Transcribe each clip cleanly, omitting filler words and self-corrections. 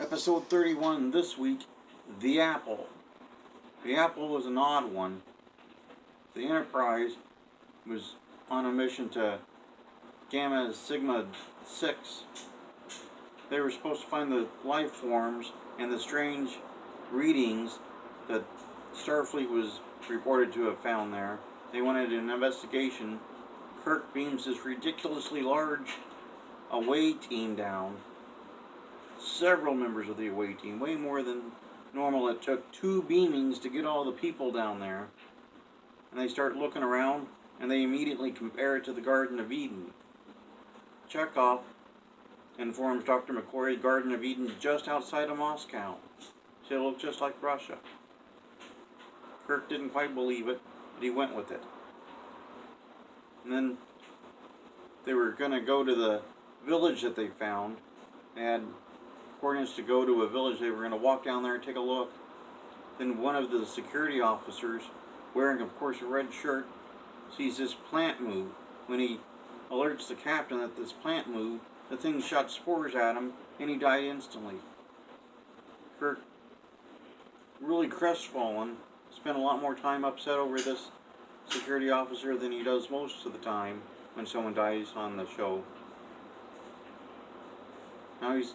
Episode 31 this week, The Apple. The Apple was an odd one. The Enterprise was on a mission to Gamma Sigma 6. They were supposed to find the life forms and the strange readings that Starfleet was reported to have found there. They wanted an investigation. Kirk beams this ridiculously large away team down. Several members of the away team, way more than normal. It took 2 beamings to get all the people down there. And they start looking around, and they immediately compare it to the Garden of Eden. Chekhov informs Dr. McCoy the Garden of Eden just outside of Moscow. So it looked just like Russia. Kirk didn't quite believe it, but he went with it. And then they were going to go to the village that they found. They had coordinates to go to a village. They were going to walk down there and take a look. Then one of the security officers, wearing of course a red shirt, sees this plant move. When he alerts the captain that this plant moved, the thing shot spores at him and he died instantly. Kirk, really crestfallen, spent a lot more time upset over this security officer than he does most of the time when someone dies on the show. Now he's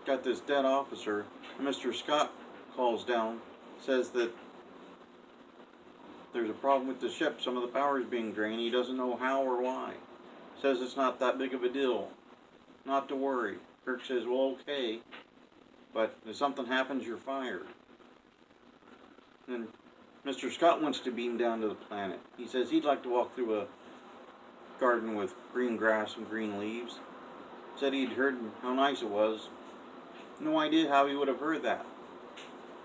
got this dead officer, and Mr. Scott calls down, says that there's a problem with the ship, some of the power is being drained, he doesn't know how or why. Says it's not that big of a deal, not to worry. Kirk says, well, okay, but if something happens, you're fired. And Mr. Scott wants to beam down to the planet. He says he'd like to walk through a garden with green grass and green leaves. Said he'd heard how nice it was. No idea how he would have heard that.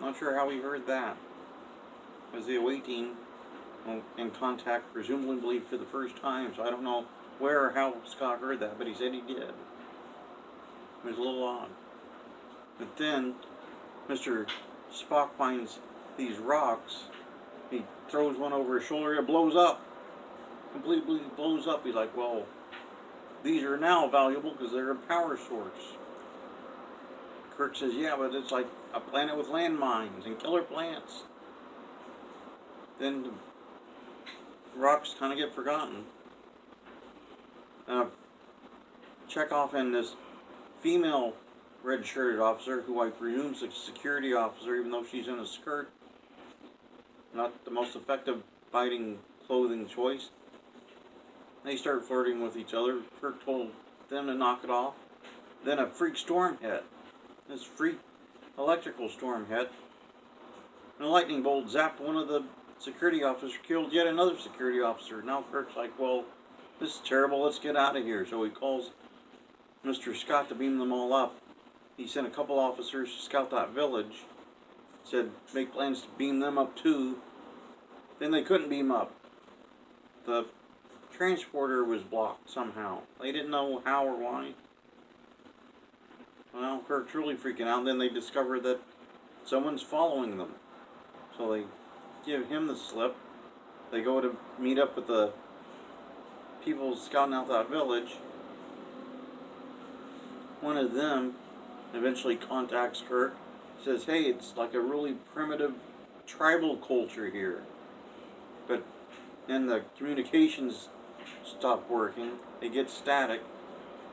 Not sure how he heard that. Was the away team in contact, presumably for the first time, so I don't know where or how Scott heard that, but he said he did. It was a little odd. But then Mr. Spock finds these rocks. He throws one over his shoulder. It blows up. Completely blows up. He's like, well, these are now valuable because they're a power source. Kirk says, yeah, but it's like a planet with landmines and killer plants. Then the rocks kind of get forgotten. Chekhov and this female red-shirted officer, who I presume is a security officer, even though she's in a skirt, not the most effective fighting clothing choice. They start flirting with each other. Kirk told them to knock it off. Then a freak storm hit. This freak electrical storm hit. And a lightning bolt zapped one of the security officers, killed yet another security officer. Now Kirk's like, well, this is terrible, let's get out of here. So he calls Mr. Scott to beam them all up. He sent a couple officers to scout that village. Said, make plans to beam them up too. Then they couldn't beam up. The transporter was blocked somehow. They didn't know how or why. Well, Kirk's really freaking out. Then they discover that someone's following them. So they give him the slip. They go to meet up with the people scouting out that village. One of them eventually contacts Kirk. Says, hey, it's like a really primitive tribal culture here. But then the communications stop working. They get static.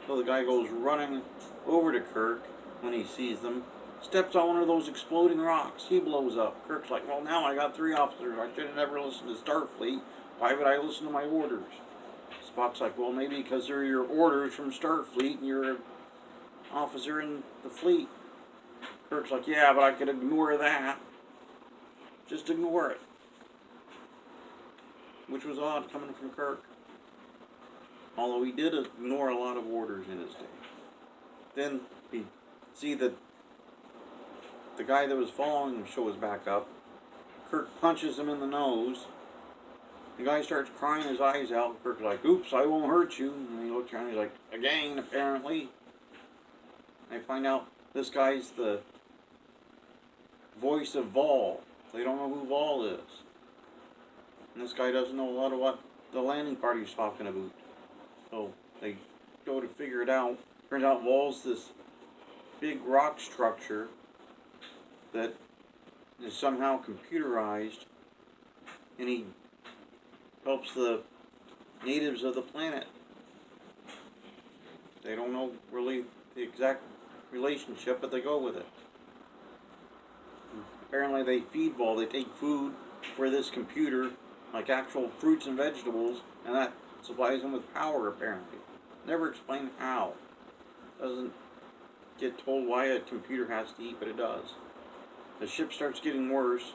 So the guy goes running over to Kirk when he sees them. Steps on one of those exploding rocks. He blows up. Kirk's like, well, now I got 3 officers. I should have never listened to Starfleet. Why would I listen to my orders? Spock's like, well, maybe because they're your orders from Starfleet and you're an officer in the fleet. Kirk's like, yeah, but I could ignore that. Just ignore it. Which was odd coming from Kirk. Although he did ignore a lot of orders in his day. Then we see that the guy that was following him shows back up. Kirk punches him in the nose. The guy starts crying his eyes out. Kirk's like, oops, I won't hurt you. And he looks around and he's like, again, apparently. I find out this guy's the voice of Vol. They don't know who Vol is. And this guy doesn't know a lot of what the landing party's talking about. So they go to figure it out. Turns out Vol's this big rock structure that is somehow computerized, and he helps the natives of the planet. They don't know really the exact relationship, but they go with it. Apparently they feed Ball, they take food for this computer, like actual fruits and vegetables, and that supplies him with power, apparently. Never explain how. Doesn't get told why a computer has to eat, but it does. The ship starts getting worse.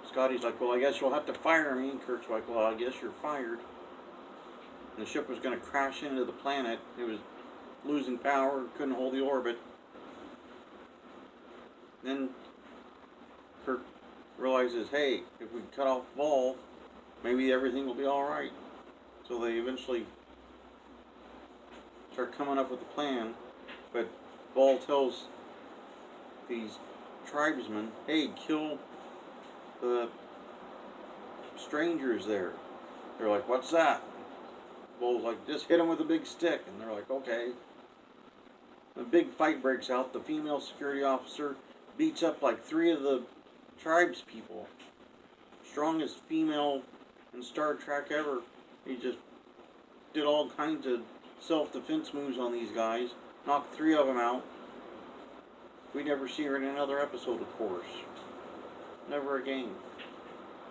Scotty's like, well, I guess you'll have to fire me. And Kirk's like, well, I guess you're fired. And the ship was going to crash into the planet. It was losing power, couldn't hold the orbit. Then Kirk realizes, hey, if we cut off Ball, maybe everything will be alright. So they eventually start coming up with a plan, but Ball tells these tribesmen, hey, kill the strangers there. They're like, what's that? Ball's like, just hit him with a big stick. And they're like, okay. A big fight breaks out. The female security officer beats up like 3 of the tribespeople. Strongest female in Star Trek ever. He just did all kinds of self-defense moves on these guys. Knocked 3 of them out. We never see her in another episode, of course. Never again.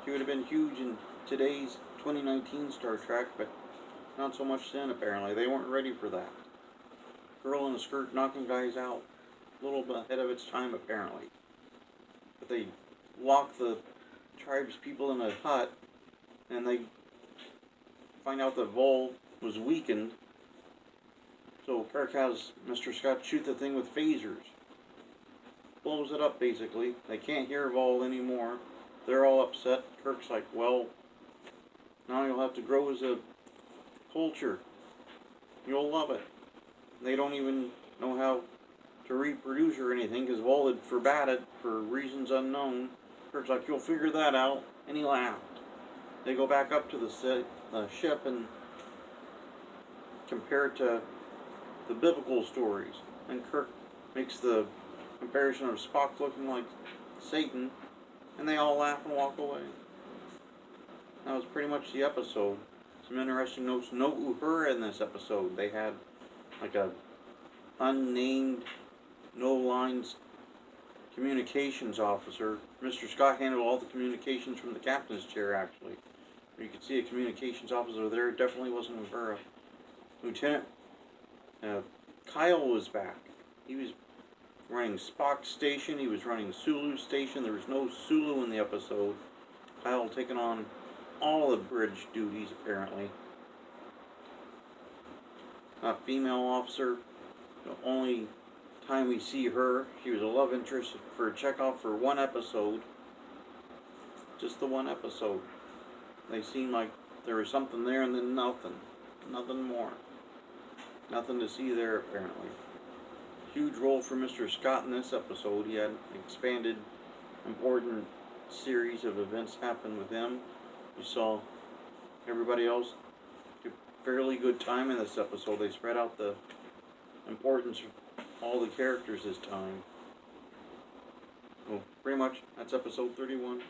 She would have been huge in today's 2019 Star Trek, but not so much then, apparently. They weren't ready for that. Girl in a skirt knocking guys out. A little bit ahead of its time, apparently. But they lock the tribespeople in a hut, and they find out that Vol was weakened. So Kirk has Mr. Scott shoot the thing with phasers. Blows it up, basically. They can't hear Vol anymore. They're all upset. Kirk's like, well, now you'll have to grow as a culture. You'll love it. They don't even know how to reproduce or anything, because Vol had forbade it for reasons unknown. Kirk's like, you'll figure that out. And he laughed. They go back up to the ship and compare it to the biblical stories. And Kirk makes the comparison of Spock looking like Satan, and they all laugh and walk away. That was pretty much the episode. Some interesting notes. No Uhura in this episode. They had like a unnamed, no lines communications officer. Mr. Scott handled all the communications from the captain's chair, actually. You could see a communications officer there. It definitely wasn't Uhura. Lieutenant Kyle was back. He was running Spock's station. He was running Sulu's station. There was no Sulu in the episode. Kyle taking on all the bridge duties, apparently. A female officer. The only time we see her, she was a love interest for Chekhov for 1 episode. Just the 1 episode. They seemed like there was something there and then nothing. Nothing more. Nothing to see there, apparently. Huge role for Mr. Scott in this episode. He had an expanded, important series of events happen with him. You saw everybody else do a fairly good time in this episode. They spread out the importance of all the characters this time. Well, pretty much, that's episode 31.